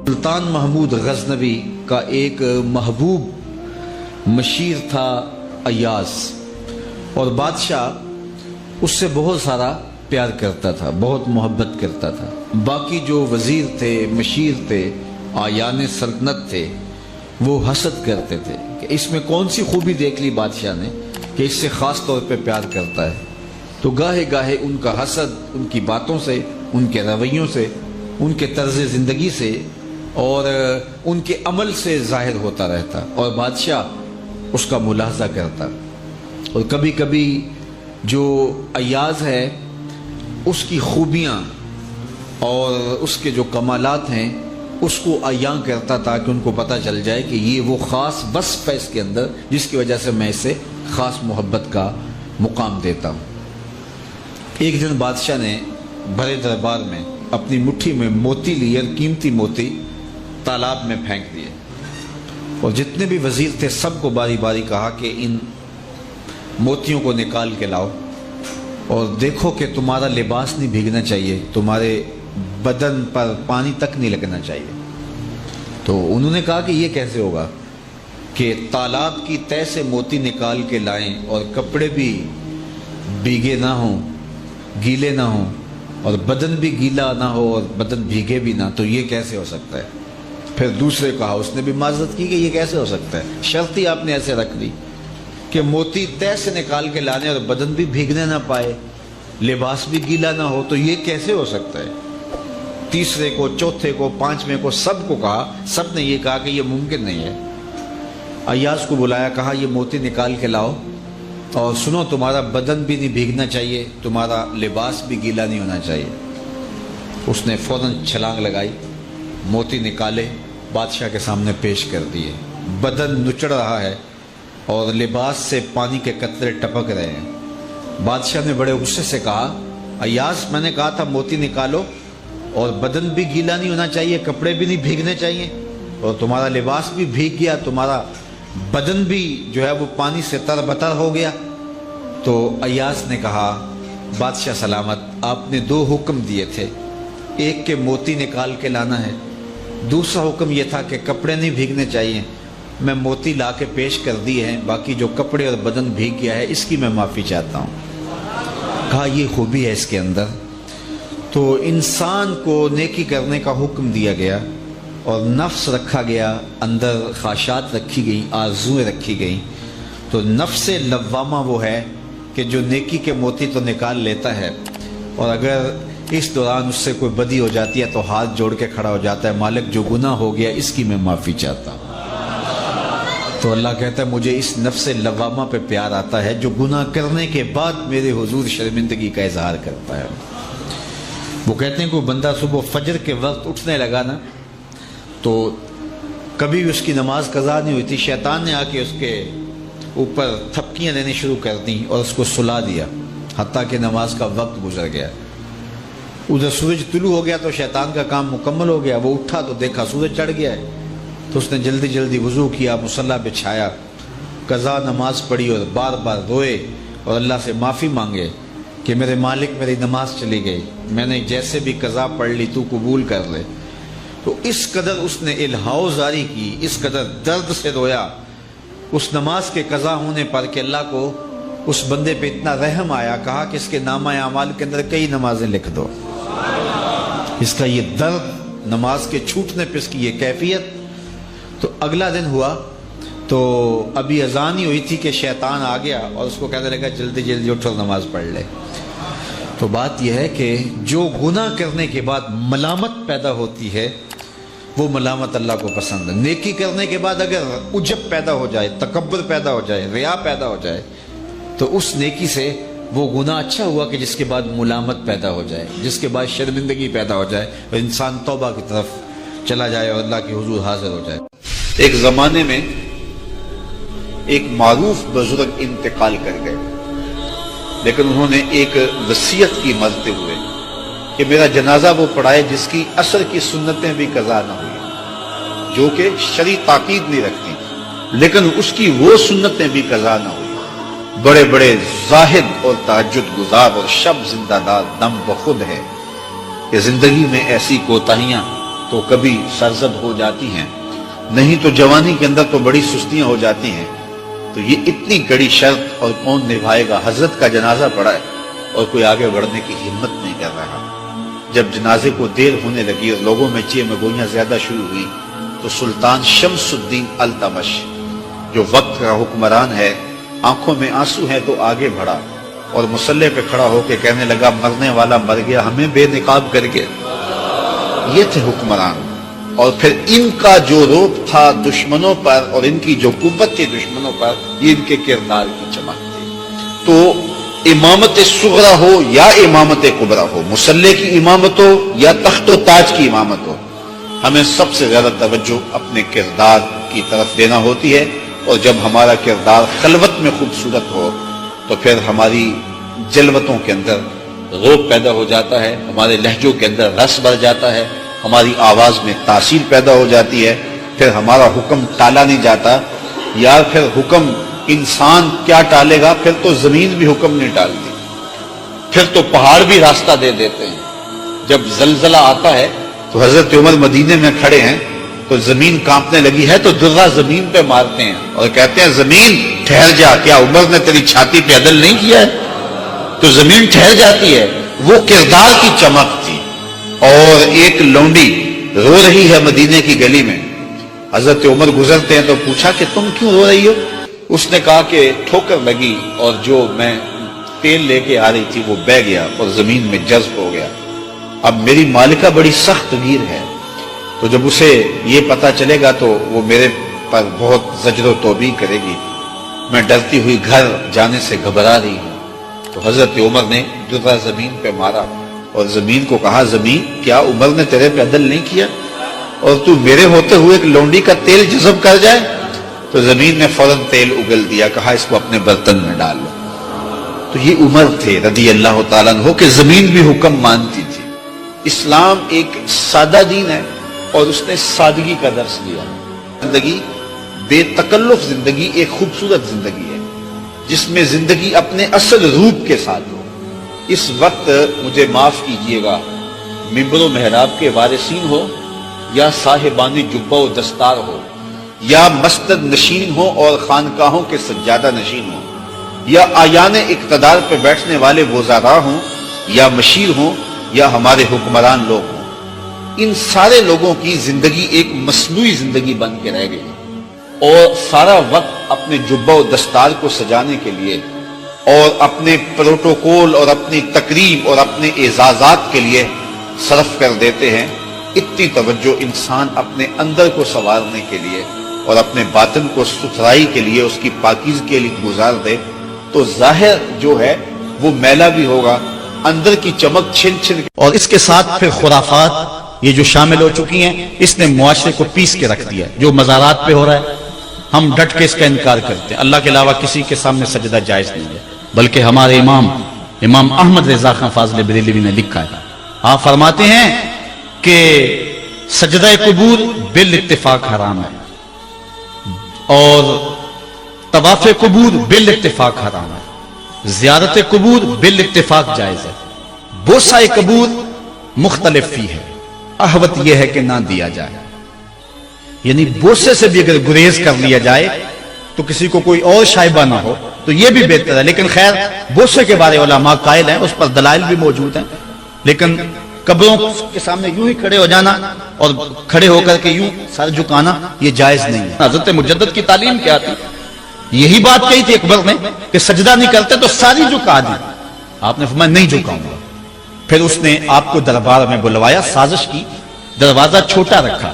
سلطان محمود غزنوی کا ایک محبوب مشیر تھا ایاز، اور بادشاہ اس سے بہت سارا پیار کرتا تھا، بہت محبت کرتا تھا۔ باقی جو وزیر تھے، مشیر تھے، آیان سلطنت تھے، وہ حسد کرتے تھے کہ اس میں کون سی خوبی دیکھ لی بادشاہ نے کہ اس سے خاص طور پہ پیار کرتا ہے۔ تو گاہے گاہے ان کا حسد ان کی باتوں سے، ان کے رویوں سے، ان کے طرز زندگی سے اور ان کے عمل سے ظاہر ہوتا رہتا، اور بادشاہ اس کا ملاحظہ کرتا۔ اور کبھی کبھی جو ایاز ہے اس کی خوبیاں اور اس کے جو کمالات ہیں اس کو عیاں کرتا تاکہ ان کو پتہ چل جائے کہ یہ وہ خاص وصف ہے اس کے اندر جس کی وجہ سے میں اسے خاص محبت کا مقام دیتا ہوں۔ ایک دن بادشاہ نے بڑے دربار میں اپنی مٹھی میں موتی لیے، قیمتی موتی تالاب میں پھینک دیے، اور جتنے بھی وزیر تھے سب کو باری باری کہا کہ ان موتیوں کو نکال کے لاؤ اور دیکھو کہ تمہارا لباس نہیں بھیگنا چاہیے، تمہارے بدن پر پانی تک نہیں لگنا چاہیے۔ تو انہوں نے کہا کہ یہ کیسے ہوگا کہ تالاب کی تہ سے موتی نکال کے لائیں اور کپڑے بھی بھیگے نہ ہوں، گیلے نہ ہوں، اور بدن بھی گیلا نہ ہو اور بدن بھیگے بھی نہ، تو یہ کیسے ہو سکتا ہے؟ پھر دوسرے کہا، اس نے بھی معذرت کی کہ یہ کیسے ہو سکتا ہے، شرط ہی آپ نے ایسے رکھ دی کہ موتی تہ سے نکال کے لانے اور بدن بھی بھیگنے نہ پائے، لباس بھی گیلا نہ ہو، تو یہ کیسے ہو سکتا ہے؟ تیسرے کو، چوتھے کو، پانچویں کو، سب کو کہا، سب نے یہ کہا کہ یہ ممکن نہیں ہے۔ ایاز کو بلایا، کہا یہ موتی نکال کے لاؤ اور سنو، تمہارا بدن بھی نہیں بھیگنا چاہیے، تمہارا لباس بھی گیلا نہیں ہونا چاہیے۔ اس نے فوراً چھلانگ لگائی، موتی نکالے، بادشاہ کے سامنے پیش کر دیے۔ بدن نچڑ رہا ہے اور لباس سے پانی کے قطرے ٹپک رہے ہیں۔ بادشاہ نے بڑے غصے سے کہا، ایاز میں نے کہا تھا موتی نکالو اور بدن بھی گیلا نہیں ہونا چاہیے، کپڑے بھی نہیں بھیگنے چاہیے، اور تمہارا لباس بھی بھیگ گیا، تمہارا بدن بھی جو ہے وہ پانی سے تر بتر ہو گیا۔ تو ایاز نے کہا، بادشاہ سلامت، آپ نے دو حکم دیے تھے، ایک کہ موتی نکال کے لانا ہے، دوسرا حکم یہ تھا کہ کپڑے نہیں بھیگنے چاہیے۔ میں موتی لا کے پیش کر دیے ہیں، باقی جو کپڑے اور بدن بھیگ گیا ہے اس کی میں معافی چاہتا ہوں۔ کہا یہ خوبی ہے اس کے اندر۔ تو انسان کو نیکی کرنے کا حکم دیا گیا اور نفس رکھا گیا، اندر خواہشات رکھی گئیں، آرزویں رکھی گئیں۔ تو نفس لوامہ وہ ہے کہ جو نیکی کے موتی تو نکال لیتا ہے، اور اگر اس دوران اس سے کوئی بدی ہو جاتی ہے تو ہاتھ جوڑ کے کھڑا ہو جاتا ہے، مالک جو گناہ ہو گیا اس کی میں معافی چاہتا ہوں۔ تو اللہ کہتا ہے مجھے اس نفس لوامہ پہ پیار آتا ہے جو گناہ کرنے کے بعد میرے حضور شرمندگی کا اظہار کرتا ہے۔ وہ کہتے ہیں کوئی بندہ صبح فجر کے وقت اٹھنے لگا نا تو کبھی بھی اس کی نماز قضا نہیں ہوئی تھی، شیطان نے آ کے اس کے اوپر تھپکیاں دینے شروع کر دیں اور اس کو سلا دیا، حتیٰ کہ نماز کا وقت گزر گیا۔ ادھر سورج طلوع ہو گیا تو شیطان کا کام مکمل ہو گیا، وہ اٹھا تو دیکھا سورج چڑھ گیا ہے، تو اس نے جلدی جلدی وضو کیا، مصلی بچھایا، قضا نماز پڑھی اور بار بار روئے اور اللہ سے معافی مانگے کہ میرے مالک میری نماز چلی گئی، میں نے جیسے بھی قضا پڑھ لی تو قبول کر لے۔ تو اس قدر اس نے الہاؤ زاری کی، اس قدر درد سے رویا اس نماز کے قضا ہونے پر کہ اللہ کو اس بندے پہ اتنا رحم آیا، کہا کہ اس کے نامہ اعمال کے اندر کئی نمازیں لکھ دو۔ اس کا یہ درد، نماز کے چھوٹنے پہ اس کی یہ کیفیت۔ تو اگلا دن ہوا تو ابھی اذان ہی ہوئی تھی کہ شیطان آ گیا اور اس کو کہنے لگا جلدی جلدی اٹھو نماز پڑھ لے۔ تو بات یہ ہے کہ جو گناہ کرنے کے بعد ملامت پیدا ہوتی ہے وہ ملامت اللہ کو پسند ہے۔ نیکی کرنے کے بعد اگر عجب پیدا ہو جائے، تکبر پیدا ہو جائے، ریا پیدا ہو جائے، تو اس نیکی سے وہ گناہ اچھا ہوا کہ جس کے بعد ملامت پیدا ہو جائے، جس کے بعد شرمندگی پیدا ہو جائے اور انسان توبہ کی طرف چلا جائے اور اللہ کے حضور حاضر ہو جائے۔ ایک زمانے میں ایک معروف بزرگ انتقال کر گئے، لیکن انہوں نے ایک وصیت کی مرتے ہوئے کہ میرا جنازہ وہ پڑھائے جس کی عصر کی سنتیں بھی قضا نہ ہوئی، جو کہ شرعی تاکید نہیں رکھتی لیکن اس کی وہ سنتیں بھی قضا نہ ہوئی۔ بڑے بڑے زاہد اور تہجد گزار اور شب زندہ دار دم بخود ہے کہ زندگی میں ایسی کوتاہیاں تو کبھی سرزد ہو جاتی ہیں، نہیں تو جوانی کے اندر تو بڑی سستیاں ہو جاتی ہیں۔ تو یہ اتنی کڑی شرط اور کون نبھائے گا؟ حضرت کا جنازہ پڑا ہے اور کوئی آگے بڑھنے کی ہمت نہیں کر رہا۔ جب جنازے کو دیر ہونے لگی اور لوگوں میں چیخ مگوئیاں زیادہ شروع ہوئی تو سلطان شمس الدین التمش جو وقت کا حکمران ہے، آنکھوں میں آنسو ہیں تو آگے بڑھا اور مصلی پہ کھڑا ہو کے کہنے لگا مرنے والا مر گیا، ہمیں بے نقاب کر کے۔ یہ تھے حکمران۔ اور پھر ان کا جو روب تھا دشمنوں پر اور ان کی جو قوت تھی دشمنوں پر، یہ ان کے کردار کی چمک تھی۔ تو امامت صغرا ہو یا امامت کبرا ہو، مصلی کی امامت ہو یا تخت و تاج کی امامت ہو، ہمیں سب سے زیادہ توجہ اپنے کردار کی طرف دینا ہوتی ہے۔ اور جب ہمارا کردار خلوت میں خوبصورت ہو تو پھر ہماری جلوتوں کے اندر روب پیدا ہو جاتا ہے، ہمارے لہجوں کے اندر رس بڑھ جاتا ہے، ہماری آواز میں تاثیر پیدا ہو جاتی ہے، پھر ہمارا حکم ٹالا نہیں جاتا۔ یا پھر حکم انسان کیا ٹالے گا، پھر تو زمین بھی حکم نہیں ٹالتی، پھر تو پہاڑ بھی راستہ دے دیتے ہیں۔ جب زلزلہ آتا ہے تو حضرت عمر مدینے میں کھڑے ہیں تو زمین کانپنے لگی ہے تو درہ زمین پہ مارتے ہیں اور کہتے ہیں زمین ٹھہر جا، کیا عمر نے تیری چھاتی پہ عدل نہیں کیا ہے؟ تو زمین ٹھہر جاتی ہے۔ وہ کردار کی چمک تھی۔ اور ایک لونڈی رو رہی ہے مدینے کی گلی میں، حضرت عمر گزرتے ہیں تو پوچھا کہ تم کیوں رو رہی ہو؟ اس نے کہا کہ ٹھوکر لگی اور جو میں تیل لے کے آ رہی تھی وہ بہہ گیا اور زمین میں جذب ہو گیا۔ اب میری مالکہ بڑی سخت گیر ہے، تو جب اسے یہ پتا چلے گا تو وہ میرے پر بہت زجر و توبیخ کرے گی، میں ڈرتی ہوئی گھر جانے سے گھبرا رہی ہوں۔ تو حضرت عمر نے درہ زمین پہ مارا اور زمین کو کہا زمین کیا عمر نے تیرے پہ عدل نہیں کیا اور تو میرے ہوتے ہوئے ایک لونڈی کا تیل جذب کر جائے؟ تو زمین نے فوراً تیل اگل دیا، کہا اس کو اپنے برتن میں ڈال لو۔ تو یہ عمر تھے رضی اللہ تعالیٰ عنہ کہ زمین بھی حکم مانتی تھی۔ اسلام ایک سادہ دین ہے اور اس نے سادگی کا درس دیا۔ زندگی بے تکلف زندگی ایک خوبصورت زندگی ہے جس میں زندگی اپنے اصل روپ کے ساتھ ہو۔ اس وقت مجھے معاف کیجئے گا، منبر و محراب کے وارثین ہو یا صاحبان جبہ و دستار ہو یا مسجد نشین ہو اور خانقاہوں کے سجادہ نشین ہو یا آیان اقتدار پہ بیٹھنے والے وزراء ہوں یا مشیر ہوں یا ہمارے حکمران لوگ ہوں، ان سارے لوگوں کی زندگی ایک مصنوعی زندگی بن کے رہ گئی اور سارا وقت اپنے جبہ و دستار کو سجانے کے لیے اور اپنے پروٹوکول اور اپنی تقریب اور اپنے اعزازات کے لیے صرف کر دیتے ہیں۔ اتنی توجہ انسان اپنے اندر کو سنوارنے کے لیے اور اپنے باطن کو ستھرائی کے لیے اس کی پاکیزگی کے لیے گزار دے تو ظاہر جو ہے وہ میلا بھی ہوگا، اندر کی چمک چھن چھن۔ اور اس کے ساتھ پھر خرافات یہ جو شامل ہو چکی ہیں، اس نے معاشرے کو پیس کے رکھ دیا۔ جو مزارات پہ ہو رہا ہے ہم ڈٹ کے اس کا انکار کرتے ہیں، اللہ کے علاوہ کسی کے سامنے سجدہ جائز نہیں ہے، بلکہ ہمارے امام احمد رضا خان فاضل بریلوی نے لکھا ہے، آپ فرماتے ہیں کہ سجدہ قبور بالاتفاق حرام ہے اور طواف قبور بالاتفاق حرام ہے، زیارت قبور بالاتفاق جائز ہے، بوسہ قبور مختلف فی ہے، احوط یہ ہے کہ نہ دیا جائے، یعنی بوسے سے بھی اگر گریز کر لیا جائے تو کسی کو کوئی اور شائبہ نہ ہو تو یہ بھی بہتر ہے۔ لیکن خیر بوسے کے بارے علماء قائل ہیں، اس پر دلائل بھی موجود ہیں، لیکن قبروں کے سامنے یوں ہی کھڑے ہو جانا اور کھڑے ہو کر کے یوں سر جھکانا یہ جائز نہیں ہے۔ حضرت مجدد کی تعلیم کیا تھی؟ یہی بات کہی تھی اکبر نے کہ سجدہ نہیں کرتے تو ساری جھکا دی، آپ نے فرمایا نہیں جھکاؤں گا۔ پھر اس نے آپ کو دربار میں بلوایا، سازش کی، دروازہ چھوٹا رکھا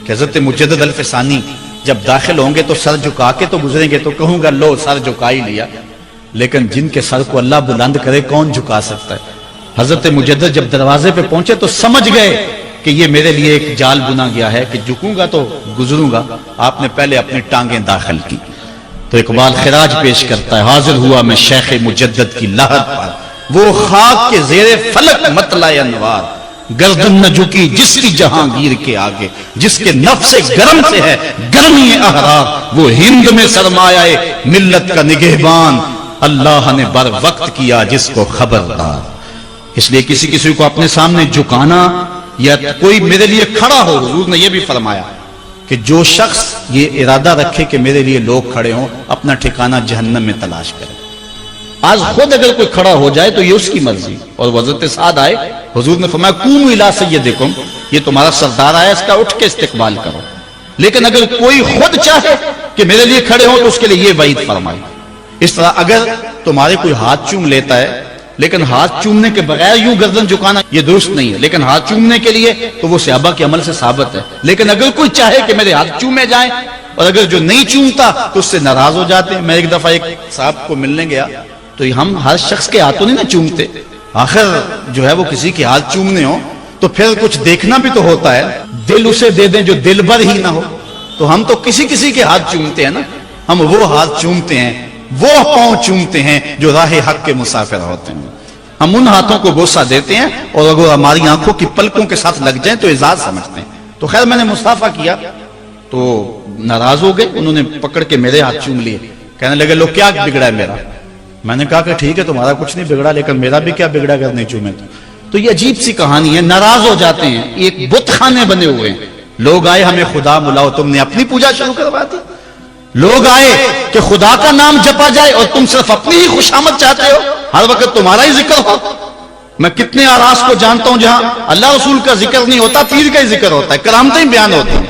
کہ حضرت مجدد الفسانی جب داخل ہوں گے تو سر جھکا کے تو گزریں گے، تو کہوں گا لو سر جھکا ہی لیا، لیکن جن کے سر کو اللہ بلند کرے کون جھکا سکتا ہے؟ حضرت مجدد جب دروازے پہ پہنچے تو سمجھ گئے کہ یہ میرے لیے ایک جال بنا گیا ہے کہ جھکوں گا تو گزروں گا۔ آپ نے پہلے اپنی ٹانگیں داخل کی۔ تو اقبال خراج پیش کرتا ہے، حاضر ہوا میں شیخ مجدد کی لہر پر، وہ خاک کے زیر فلک مطلع انوار، گردن نہ جھکی جس کی جہانگیر کے آگے، جس کے نفس گرم سے ہے گرمی احرار، وہ ہند میں سرمایہ ملت کا نگہبان، اللہ نے بر وقت کیا جس کو خبردار۔ اس لیے کسی کو اپنے سامنے جھکانا یا کوئی میرے لیے کھڑا ہو. حضور نے یہ بھی فرمایا کہ جو شخص یہ ارادہ رکھے کہ میرے لیے لوگ کھڑے ہوں اپنا ٹھکانہ جہنم میں تلاش کرے. آج خود اگر کوئی کھڑا ہو جائے تو یہ اس کی مرضی. اور حضرت سعد آئے, حضور نے فرمایا قوموا الی سیدکم, یہ تمہارا سردار آیا, اس کا اٹھ کے استقبال کرو. لیکن اگر کوئی خود چاہے کہ میرے لیے کھڑے ہوں تو اس کے لیے یہ وعید فرمائی. اس طرح اگر تمہارے کوئی ہاتھ چوم لیتا ہے, لیکن ہاتھ چومنے کے بغیر یوں گردن جھکانا یہ درست نہیں ہے, لیکن ہاتھ چومنے کے لیے تو وہ صحابہ کے عمل سے ثابت ہے. لیکن اگر کوئی چاہے کہ میرے ہاتھ چومے جائیں, اور اگر جو نہیں چومتا تو اس سے ناراض ہو جاتے ہیں. میں ایک دفعہ ایک صاحب کو ملنے گیا تو ہم ہر شخص کے ہاتھوں نہیں نہ چومتے, آخر جو ہے وہ کسی کے ہاتھ چومنے ہو تو پھر کچھ دیکھنا بھی تو ہوتا ہے. دل اسے دے دیں جو دل بھر ہی نہ ہو. تو ہم تو کسی کے ہاتھ چومتے ہیں نا, ہم وہ ہاتھ چومتے ہیں, وہ پاؤں چومتے ہیں جو راہ حق کے مسافر ہوتے ہیں. ہم ان ہاتھوں کو بوسہ دیتے ہیں اور اگر ہماری آنکھوں کی پلکوں کے ساتھ لگ جائیں تو اعزاز سمجھتے ہیں. تو خیر میں نے مصافحہ کیا تو ناراض ہو گئے, انہوں نے پکڑ کے میرے ہاتھ چوم لیے, کہنے لگے لو کیا بگڑا ہے میرا. میں نے کہا کہ ٹھیک ہے تمہارا کچھ نہیں بگڑا, لیکن میرا بھی کیا بگڑا اگر نہیں چومے تو یہ عجیب سی کہانی ہے. ناراض ہو جاتے ہیں. ایک بت خانے بنے ہوئے ہیں, لوگ آئے ہمیں خدا ملاؤ, تم نے اپنی پوجا شروع کروا دی. لوگ آئے کہ خدا کا نام جپا جائے اور تم صرف اپنی ہی خوشامد چاہتے ہو, ہر وقت تمہارا ہی ذکر ہو. میں کتنے آراس کو جانتا ہوں جہاں اللہ رسول کا ذکر نہیں ہوتا, پیر کا ہی ذکر ہوتا ہے, کرامتیں ہی بیان ہوتی ہیں.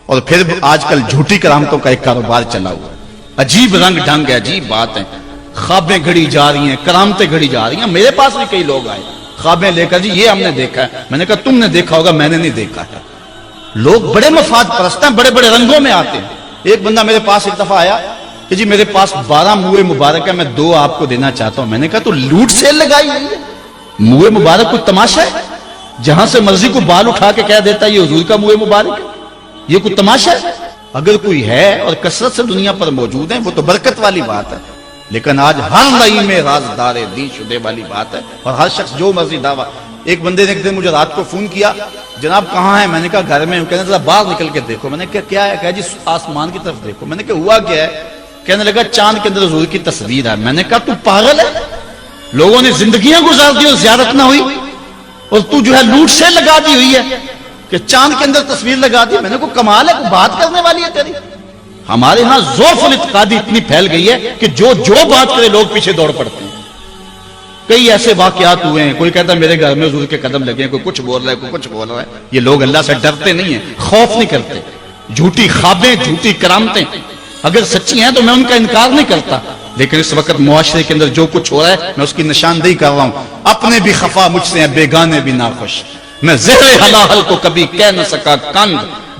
اور پھر آج کل جھوٹی کرامتوں کا ایک کاروبار چلا ہوا ہے. عجیب رنگ ڈھنگ ہے, عجیب بات ہے. خوابیں گھڑی جا رہی ہیں, کرامتیں گھڑی جا رہی ہیں. میرے پاس بھی کئی لوگ آئے خوابیں لے کر, جی یہ ہم نے دیکھا ہے. میں نے کہا تم نے دیکھا ہوگا, میں نے نہیں دیکھا ہے. لوگ بڑے مفاد پرست ہیں, بڑے بڑے رنگوں میں آتے ہیں. ایک بندہ میرے پاس ایک دفعہ آیا کہ جی میرے پاس 12 موئے مبارک ہے, میں 2 آپ کو دینا چاہتا ہوں. میں نے کہا تو لوٹ سیل لگائی ہوئی ہے, موئے مبارک کوئی تماشا ہے؟ جہاں سے مرضی کو بال اٹھا کے کہہ دیتا ہے یہ حضور کا موئے مبارک ہے, یہ کوئی تماشا ہے؟ اگر کوئی ہے اور کثرت سے دنیا پر موجود ہے وہ تو برکت والی بات ہے. لیکن آج ہر لئی میں رازدار دین شدے والی بات ہے, اور ہر شخص جو مرضی دعویٰ. ایک بندے نے ایک دن مجھے رات کو فون کیا, جناب کہاں ہے؟ میں نے کہا گھر میں. کہنے لگا باہر نکل کے دیکھو. میں نے کہا کیا ہے؟ کہا جی آسمان کی طرف دیکھو. میں نے کہا ہوا کیا ہے؟ کہنے لگا چاند کے اندر حضور کی تصویر ہے. میں نے کہا تو پاگل ہے, لوگوں نے زندگیاں گزار دی اور زیارت نہ ہوئی, اور تو جو ہے لوٹ سے لگا دی ہوئی ہے کہ چاند کے اندر تصویر لگا دی. میں نے کہا کمال ہے, کوئی بات کرنے والی ہے تیری. ہمارے ہاں ذوف الاعتقادی اتنی پھیل گئی ہے کہ جو بات کرے لوگ پیچھے دوڑ پڑتے ہیں. کئی ایسے واقعات ہوئے ہیں, کوئی کہتا ہے میرے گھر میں حضور کے قدم لگے ہیں, کوئی کچھ بول رہا ہے, کوئی کچھ بول رہا ہے. یہ لوگ اللہ سے ڈرتے نہیں ہیں, خوف نہیں کرتے. جھوٹی خوابیں, جھوٹی کرامتیں اگر سچی ہیں تو میں ان کا انکار نہیں کرتا, لیکن اس وقت معاشرے کے اندر جو کچھ ہو رہا ہے میں اس کی نشاندہی کر رہا ہوں. اپنے بھی خفا مجھ سے ہیں, بیگانے بھی ناخوش. میں زہر حلال کو کبھی کہہ نہ سکا کند,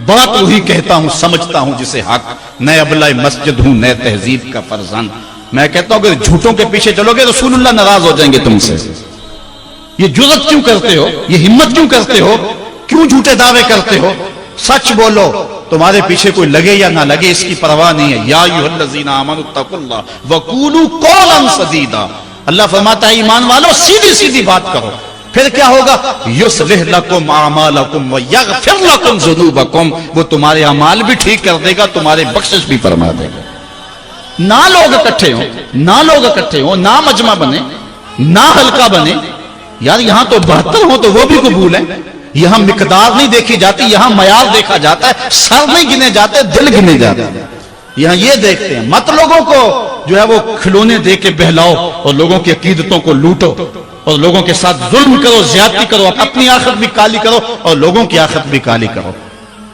بات وہی کہتا ہوں سمجھتا ہوں جسے حق. نئے ابلۂ مسجد ہوں, نئے تہذیب کا فرزند. میں کہتا ہوں کہ جھوٹوں کے پیچھے چلو گے رسول اللہ ناراض ہو جائیں گے تم سے. یہ جرأت کیوں کرتے ہو, یہ ہمت کیوں کرتے ہو, کیوں جھوٹے دعوے کرتے ہو؟ سچ بولو, تمہارے پیچھے کوئی لگے یا نہ لگے اس کی پرواہ نہیں ہے. یا ایھا الذین آمنوا اتقوا اللہ وقولوا قولا سدیدا. اللہ فرماتا ہے ایمان والو سیدھی سیدھی بات کرو. پھر کیا ہوگا؟ یصلح لکم اعمالکم ویغفر لکم ذنوبکم. وہ تمہارے اعمال بھی ٹھیک کر دے گا, تمہارے بخشش بھی فرما دے گا. نہ لوگ اکٹھے ہوں, نہ مجمع بنے, نہ حلقہ بنے. یار یہاں تو 72 ہوں تو وہ بھی قبول ہیں. یہاں مقدار نہیں دیکھی جاتی, یہاں معیار دیکھا جاتا ہے. سر نہیں گنے جاتے, دل گنے جاتے ہیں. یہاں یہ دیکھتے ہیں. مت لوگوں کو جو ہے وہ کھلونے دے کے بہلاؤ اور لوگوں کی عقیدتوں کو لوٹو اور لوگوں کے ساتھ ظلم کرو, زیادتی کرو, اپنی آخرت بھی کالی کرو اور لوگوں کی آخرت بھی کالی کرو.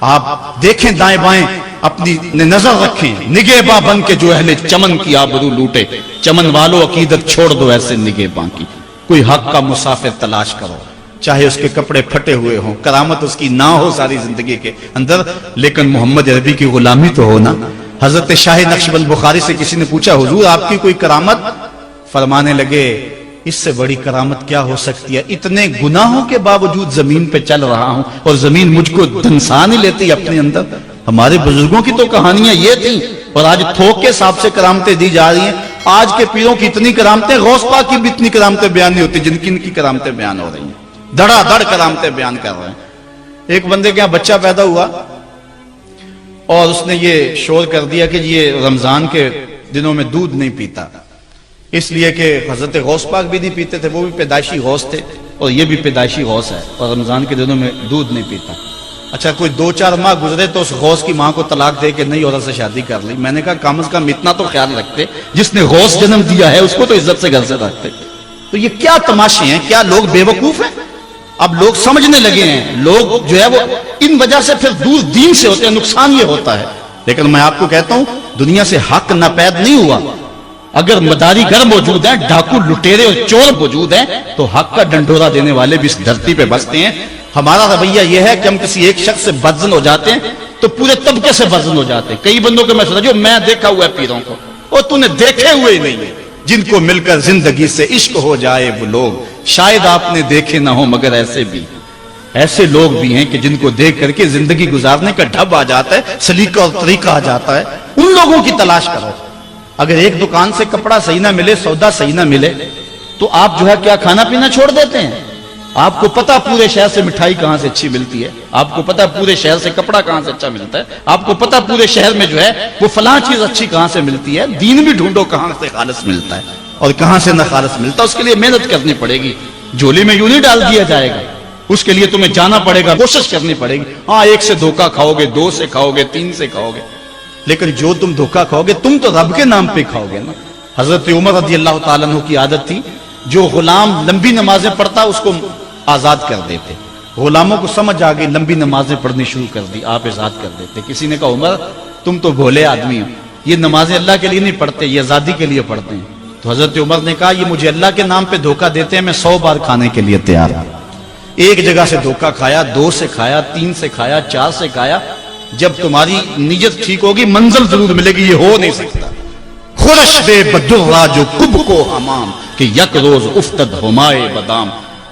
آپ دیکھیں دائیں بائیں, اپنی نظر رکھیں. نگہباں بن کے جو اہل چمن کی آبرو لوٹے, چمن والو عقیدت چھوڑ دو ایسے نگہباں کی. کوئی حق کا مسافر تلاش کرو, چاہے اس کے کپڑے پھٹے ہوئے ہوں, کرامت اس کی نہ ہو ساری زندگی کے اندر, لیکن محمد عربی کی غلامی تو ہونا. حضرت شاہ نقشبند بخاری سے کسی نے پوچھا حضور آپ کی کوئی کرامت؟ فرمانے لگے اس سے بڑی کرامت کیا ہو سکتی ہے, اتنے گناہوں کے باوجود زمین پہ چل رہا ہوں اور زمین مجھ کو دھنسا نہیں لیتی اپنے اندر. ہمارے بزرگوں کی تو کہانیاں یہ تھیں, اور آج تھوک کے حساب سے کرامتیں دی جا رہی ہیں. آج کے پیروں کی اتنی کرامتیں, غوث پاک کی بھی اتنی کرامتیں بیان نہیں ہوتی جن کی ان کی کرامتیں بیان ہو رہی ہیں. دڑا دڑ کرامتیں بیان کر رہے ہیں. ایک بندے کے یہاں بچہ پیدا ہوا اور اس نے یہ شور کر دیا کہ یہ رمضان کے دنوں میں دودھ نہیں پیتا, اس لیے کہ حضرت غوث پاک بھی نہیں پیتے تھے, وہ بھی پیدائشی غوث تھے, اور یہ بھی پیدائشی غوث ہے اور رمضان کے دنوں میں دودھ نہیں پیتا. اچھا کوئی 2-4 ماہ گزرے تو اس غوث کی ماں کو طلاق دے کے نئی عورت سے شادی کر لی. میں نے کہا کم از کم اتنا تو خیال رکھتے, جس نے غوث جنم دیا ہے اس کو تو عزت سے گھر سے رکھتے. تو یہ کیا تماشے ہیں, کیا لوگ بے وقوف ہیں؟ اب لوگ سمجھنے لگے ہیں, لوگ جو ہے وہ ان وجہ سے پھر دور دین سے ہوتے ہیں, نقصان یہ ہوتا ہے. لیکن میں آپ کو کہتا ہوں دنیا سے حق ناپید نہیں ہوا. اگر مداری گر موجود ہیں, ڈاکو لٹیرے اور چور موجود ہیں, تو حق کا ڈنڈورا دینے والے بھی اس دھرتی پہ بستے ہیں. ہمارا رویہ یہ ہے کہ ہم کسی ایک شخص سے بدزن ہو جاتے ہیں تو پورے طبقے سے بدزن ہو جاتے ہیں. کئی بندوں کو میں سنا جو میں دیکھا ہوا ہے پیروں کو, اور تو نے دیکھے ہوئے نہیں ہے, جن کو مل کر زندگی سے عشق ہو جائے وہ لوگ شاید آپ نے دیکھے نہ ہو, مگر ایسے لوگ بھی ہیں کہ جن کو دیکھ کر کے زندگی گزارنے کا ڈھب آ جاتا ہے, سلیقہ اور طریقہ آ جاتا ہے. ان لوگوں کی تلاش کرو. اگر ایک دکان سے کپڑا صحیح نہ ملے, سودا صحیح نہ ملے, تو آپ جو ہے کیا کھانا پینا چھوڑ دیتے ہیں؟ آپ کو پتا پورے شہر سے مٹھائی کہاں سے اچھی ملتی ہے, آپ کو پتا پورے شہر سے کپڑا کہاں سے اچھا ملتا ہے, آپ کو پتا پورے شہر میں جو ہے وہ فلاں چیز اچھی کہاں سے ملتی ہے. دین بھی ڈھونڈو کہاں سے خالص ملتا ہے اور کہاں سے نہ خالص ملتا. اس کے لیے محنت کرنی پڑے گی, جھولی میں یوں نہیں ڈال دیا جائے گا. اس کے لیے تمہیں جانا پڑے گا, کوشش کرنی پڑے گی. ہاں 1 سے دھوکہ کھاؤ گے, 2 سے کھاؤ گے, 3 سے کھاؤ گے, لیکن جو تم دھوکہ کھاؤ گے تم تو رب کے نام پہ کھاؤ گے نا. حضرت عمر رضی اللہ تعالیٰ عنہ کی عادت تھی, جو غلام لمبی نمازیں پڑھتا اس کو آزاد کر دیتے. غلاموں کو سمجھ آ گئی, لمبی نمازیں پڑھنی شروع کر دی, آپ آزاد کر دیتے. کسی نے کہا عمر تم تو بھولے آدمی ہو, یہ نمازیں اللہ کے لیے نہیں پڑھتے, یہ آزادی کے لیے پڑھتے ہیں. تو حضرت عمر نے کہا یہ مجھے اللہ کے نام پہ دھوکہ دیتے ہیں, میں 100 بار کھانے کے لیے تیار ہوں. ایک جگہ سے دھوکہ کھایا, 2 سے کھایا, 3 سے کھایا, 4 سے کھایا. جب تمہاری نیت ٹھیک ہوگی منزل ضرور ملے گی. یہ ہو نہیں سکتا. خورش دے بدرا جو کب کو حمام کہ یک روز افتد ہمائے بدام.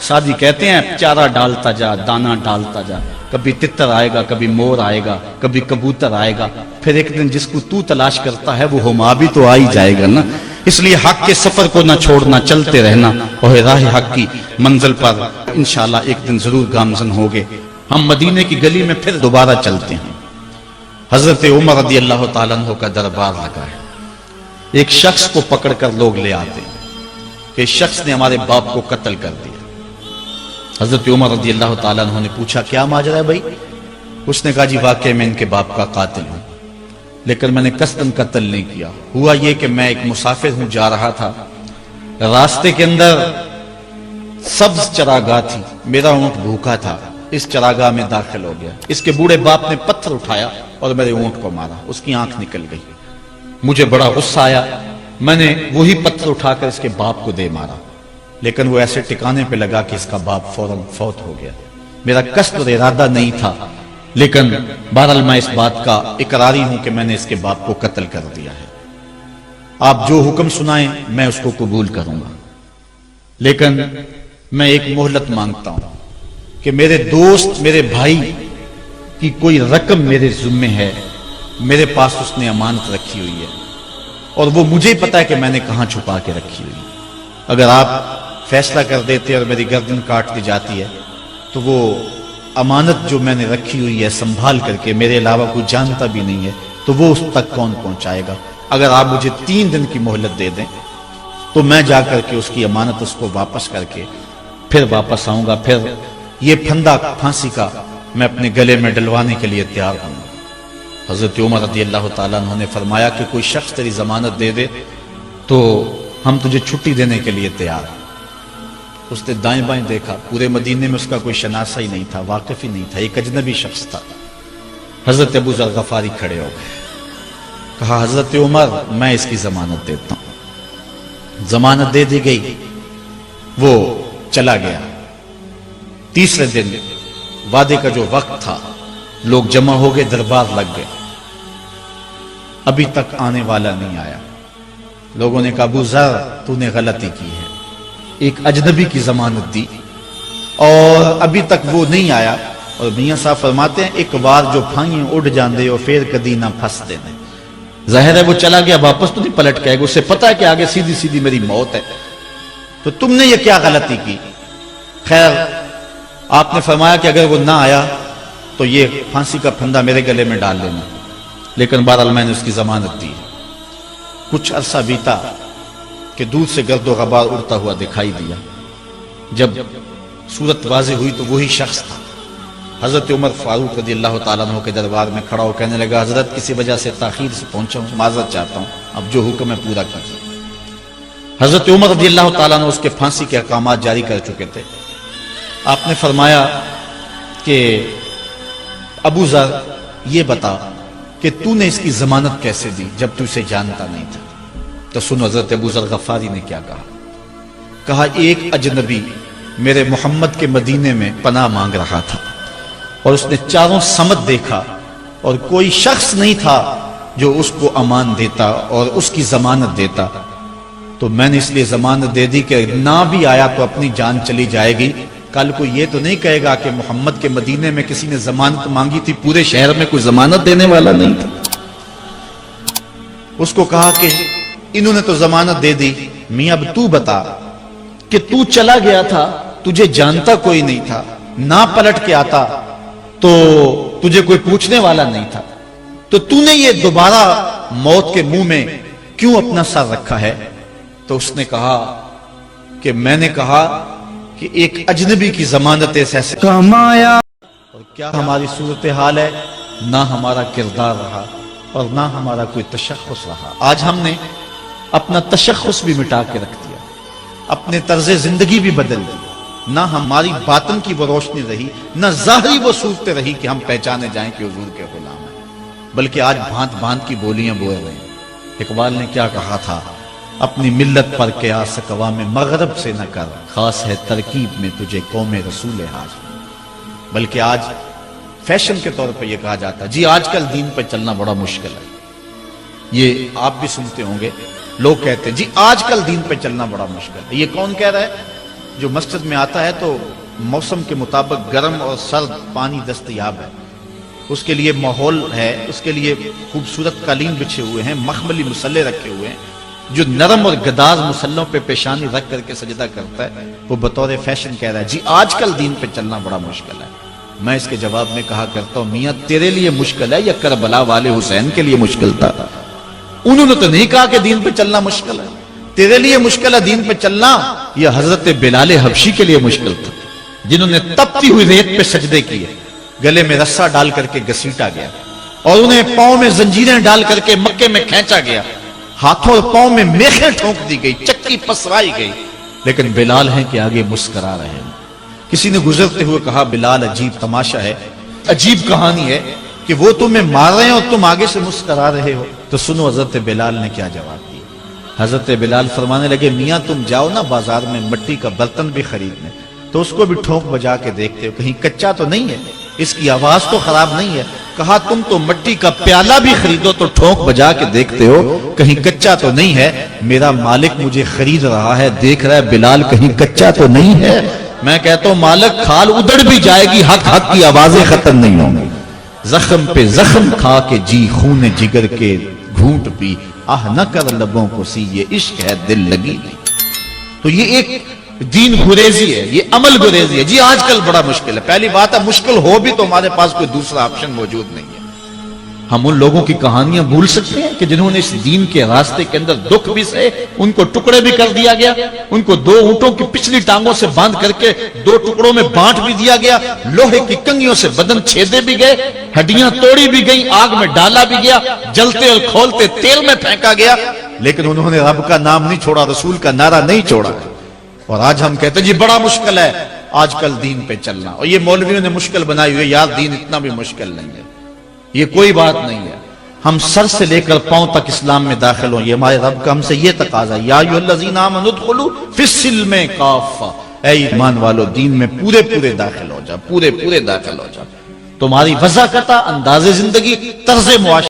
شادی کہتے ہیں چارہ ڈالتا جا, دانا ڈالتا جا, کبھی تتر آئے گا, کبھی مور آئے گا, کبھی کبوتر آئے گا, پھر ایک دن جس کو تو تلاش کرتا ہے وہ ہما بھی تو آ ہی جائے گا نا. اس لیے حق کے سفر کو نہ چھوڑنا, چلتے رہنا, اور راہ حق کی منزل پر انشاءاللہ ایک دن ضرور گامزن ہوگے. ہم مدینے کی گلی میں پھر دوبارہ چلتے ہیں. حضرت عمر رضی اللہ تعالیٰ عنہ کا دربار لگا ہے. ایک شخص کو پکڑ کر لوگ لے آتے ہیں کہ شخص نے ہمارے باپ کو قتل کر دیا. حضرت عمر رضی اللہ تعالیٰ عنہ نے پوچھا کیا ماجرا ہے بھائی؟ اس نے کہا جی واقعی میں ان کے باپ کا قاتل ہوں, لیکن میں نے قصداً قتل نہیں کیا. ہوا یہ کہ میں ایک مسافر ہوں, جا رہا تھا, راستے کے اندر سبز چراگاہ تھی, میرا اونٹ بھوکا تھا, اس چراگاہ میں داخل ہو گیا. اس کے بوڑھے باپ نے پتھر اٹھایا اور میرے اونٹ کو مارا, اس کی آنکھ نکل گئی. مجھے بڑا غصہ آیا, میں نے وہی پتھر اٹھا کر اس کے باپ کو دے مارا, لیکن وہ ایسے ٹکانے پہ لگا کہ اس کا باپ فوراً فوت ہو گیا. میرا قصد اور ارادہ نہیں تھا, لیکن بہرحال میں اس بات کا اقراری ہوں کہ میں نے اس کے باپ کو قتل کر دیا ہے. آپ جو حکم سنائیں میں اس کو قبول کروں گا, لیکن میں ایک مہلت مانگتا ہوں کہ میرے دوست, میرے بھائی کی کوئی رقم میرے ذمے ہے, میرے پاس اس نے امانت رکھی ہوئی ہے, اور وہ مجھے پتا ہے کہ میں نے کہاں چھپا کے رکھی ہوئی. اگر آپ فیصلہ کر دیتے اور میری گردن کاٹ دی جاتی ہے تو وہ امانت جو میں نے رکھی ہوئی ہے سنبھال کر کے, میرے علاوہ کوئی جانتا بھی نہیں ہے, تو وہ اس تک کون پہنچائے گا؟ اگر آپ مجھے 3 دن کی مہلت دے دیں تو میں جا کر کے اس کی امانت اس کو واپس کر کے پھر واپس آؤں گا. پھر یہ پھندا پھانسی کا میں اپنے گلے میں ڈلوانے کے لیے تیار ہوں. حضرت عمر رضی اللہ تعالیٰ عنہ نے فرمایا کہ کوئی شخص تیری ضمانت دے دے تو ہم تجھے چھٹی دینے کے لیے تیار ہیں. اس نے دائیں بائیں دیکھا, پورے مدینے میں اس کا کوئی شناسہ ہی نہیں تھا, واقف ہی نہیں تھا, ایک اجنبی شخص تھا. حضرت ابو ذر غفاری کھڑے ہو گئے, کہا حضرت عمر میں اس کی ضمانت دیتا ہوں. ضمانت دے دی گئی, وہ چلا گیا. تیسرے دن وعدے کا جو وقت تھا لوگ جمع ہو گئے, دربار لگ گئے, ابھی تک آنے والا نہیں آیا. لوگوں نے کہا ابو ذر تو نے غلطی کی ہے, ایک اجنبی کی ضمانت دی اور ابھی تک وہ نہیں آیا. اور میاں صاحب فرماتے ہیں ایک بار جو پھائیں اڑ جاندے اور پھر کدی نہ پھنس دینے. ظاہر ہے وہ چلا گیا, واپس تو نہیں پلٹ کے آئے گا, اسے پتا ہے کہ آگے سیدھی سیدھی میری موت ہے, تو تم نے یہ کیا غلطی کی؟ خیر آپ نے فرمایا کہ اگر وہ نہ آیا تو یہ پھانسی کا پھندا میرے گلے میں ڈال لینا, لیکن بہرحال میں نے اس کی ضمانت دی. کچھ عرصہ بیتا کہ دور سے گرد و غبار اڑتا ہوا دکھائی دیا. جب صورت واضح ہوئی تو وہی شخص تھا۔ حضرت عمر فاروق رضی اللہ تعالیٰ عنہ کے دربار میں کھڑا ہو کہنے لگا حضرت کسی وجہ سے تاخیر سے پہنچا ہوں، معذرت چاہتا ہوں، اب جو حکم ہے پورا کیجیے۔ حضرت عمر رضی اللہ تعالیٰ عنہ اس کے پھانسی کے احکامات جاری کر چکے تھے۔ آپ نے فرمایا کہ ابو ذر یہ بتا کہ تو نے اس کی ضمانت کیسے دی جب تو اسے جانتا نہیں تھا؟ تو سنو حضرت ابو ذر غفاری نے کیا کہا، ایک اجنبی میرے محمد کے مدینے میں پناہ مانگ رہا تھا اور اس نے چاروں سمت دیکھا اور کوئی شخص نہیں تھا جو اس کو امان دیتا اور اس کی ضمانت دیتا، تو میں نے اس لیے ضمانت دے دی کہ نہ بھی آیا تو اپنی جان چلی جائے گی، کل کو یہ تو نہیں کہے گا کہ محمد کے مدینے میں کسی نے ضمانت مانگی تھی، پورے شہر میں کوئی ضمانت دینے والا نہیں تھا۔ اس کو کہا کہ انہوں نے تو ضمانت دے دی، میاں اب تو بتا کہ تو چلا گیا تھا، تجھے جانتا کوئی نہیں تھا، نہ پلٹ کے آتا تو تجھے کوئی پوچھنے والا نہیں تھا، تو تو نے یہ دوبارہ موت کے منہ میں کیوں اپنا سر رکھا ہے؟ تو اس نے کہا کہ میں نے کہا کہ ایک اجنبی کی ضمانت ایسے کمایا، اور کیا ہماری صورتحال ہے، نہ ہمارا کردار رہا اور نہ ہمارا کوئی تشخص رہا۔ آج ہم نے اپنا تشخص بھی مٹا کے رکھ دیا، اپنے طرز زندگی بھی بدل دی، نہ ہماری باطن کی وہ روشنی رہی، نہ ظاہری وہ صورتیں رہی کہ ہم پہچانے جائیں کہ حضور کے غلام ہیں، بلکہ آج بھانت بھانت کی بولیاں بوئے رہے ہیں۔ اقبال نے کیا کہا تھا، اپنی ملت پر قیاس اقوام مغرب سے نہ کر، خاص ہے ترکیب میں تجھے قوم رسول حاج۔ بلکہ آج فیشن کے طور پہ یہ کہا جاتا ہے جی آج کل دین پہ چلنا بڑا مشکل ہے، یہ آپ بھی سنتے ہوں گے، لوگ کہتے ہیں جی آج کل دین پہ چلنا بڑا مشکل ہے۔ یہ کون کہہ رہا ہے؟ جو مسجد میں آتا ہے تو موسم کے مطابق گرم اور سرد پانی دستیاب ہے، اس کے لیے ماحول ہے، اس کے لیے خوبصورت قالین بچھے ہوئے ہیں، مخملی مسلے رکھے ہوئے ہیں، جو نرم اور گداز مسلوں پہ پیشانی رکھ کر کے سجدہ کرتا ہے، وہ بطور فیشن کہہ رہا ہے جی آج کل دین پہ چلنا بڑا مشکل ہے۔ میں اس کے جواب میں کہا کرتا ہوں میاں تیرے لیے مشکل ہے یا کربلا والے حسین کے لیے مشکل تھا؟ انہوں نے تو نہیں کہا کہ دین پہ چلنا مشکل ہے، تیرے لیے مشکل ہے دین پہ چلنا، یہ حضرت بلال حبشی کے لیے مشکل تھا، جنہوں نے تپتی ہوئی ریت پہ سجدے کیے، گلے میں رسا ڈال کر کے گھسیٹا گیا اور انہیں پاؤں میں زنجیریں ڈال کر کے مکے میں کھینچا گیا، ہاتھوں اور پاؤں میں میخیں ٹھونک دی گئی، چکی پسرائی گئی، لیکن بلال ہیں کہ آگے مسکرا رہے ہیں۔ کسی نے گزرتے ہوئے کہا بلال عجیب تماشا ہے، عجیب کہانی ہے کہ وہ تمہیں مار رہے ہیں اور تم آگے سے مسکرا رہے ہو۔ تو سنو حضرت بلال نے کیا جواب دیا۔ حضرت بلال فرمانے لگے میاں تم جاؤ نا بازار میں مٹی کا برتن بھی خریدنے، تو اس کو بھی ٹھونک بجا کے دیکھتے ہو کہیں کچا تو نہیں ہے، اس کی آواز تو خراب نہیں ہے۔ کہا تم تو مٹی کا پیالہ بھی خریدو تو ٹھونک بجا کے دیکھتے ہو کہیں کچا تو نہیں ہے، میرا مالک مجھے خرید رہا ہے، دیکھ رہا ہے بلال کہیں کچا تو نہیں ہے۔ میں کہتا ہوں مالک کھال ادڑ بھی جائے گی، حق حق کی آوازیں ختم نہیں ہوں گی۔ زخم پہ زخم کھا کے جی خون جگر کے گھونٹ پی، آہ نہ کر لبوں کو سی یہ عشق ہے دل لگی نہیں۔ تو یہ ایک دین گریزی ہے، یہ عمل گریزی ہے۔ جی آج کل بڑا مشکل ہے، پہلی بات ہے مشکل ہو بھی تو ہمارے پاس کوئی دوسرا آپشن موجود نہیں ہے۔ ہم ان لوگوں کی کہانیاں بھول سکتے ہیں کہ جنہوں نے اس دین کے راستے کے اندر دکھ بھی سہے، ان کو ٹکڑے بھی کر دیا گیا، ان کو 2 اونٹوں کی پچھلی ٹانگوں سے باندھ کر کے 2 ٹکڑوں میں بانٹ بھی دیا گیا، لوہے کی کنگھیوں سے بدن چھیدے بھی گئے، ہڈیاں توڑی بھی گئیں، آگ میں ڈالا بھی گیا، جلتے اور کھولتے تیل میں پھینکا گیا، لیکن انہوں نے رب کا نام نہیں چھوڑا، رسول کا نعرہ نہیں چھوڑا۔ اور آج ہم کہتے ہیں جی بڑا مشکل ہے آج کل دین پہ چلنا، اور یہ مولویوں نے مشکل بنائی ہوئی ہے، یار دین اتنا بھی مشکل نہیں ہے، یہ کوئی بات نہیں ہے۔ ہم سر سے لے کر پاؤں تک اسلام میں داخل ہوں، یہ ہمارے رب کا ہم سے یہ تقاضا ہے، یا ایھا الذین آمنوا ادخلوا فی السلم کافہ، اے ایمان والو دین میں پورے پورے داخل ہو جاؤ، پورے پورے داخل ہو جاؤ۔ تمہاری وضاحت، انداز زندگی، طرز معاشرہ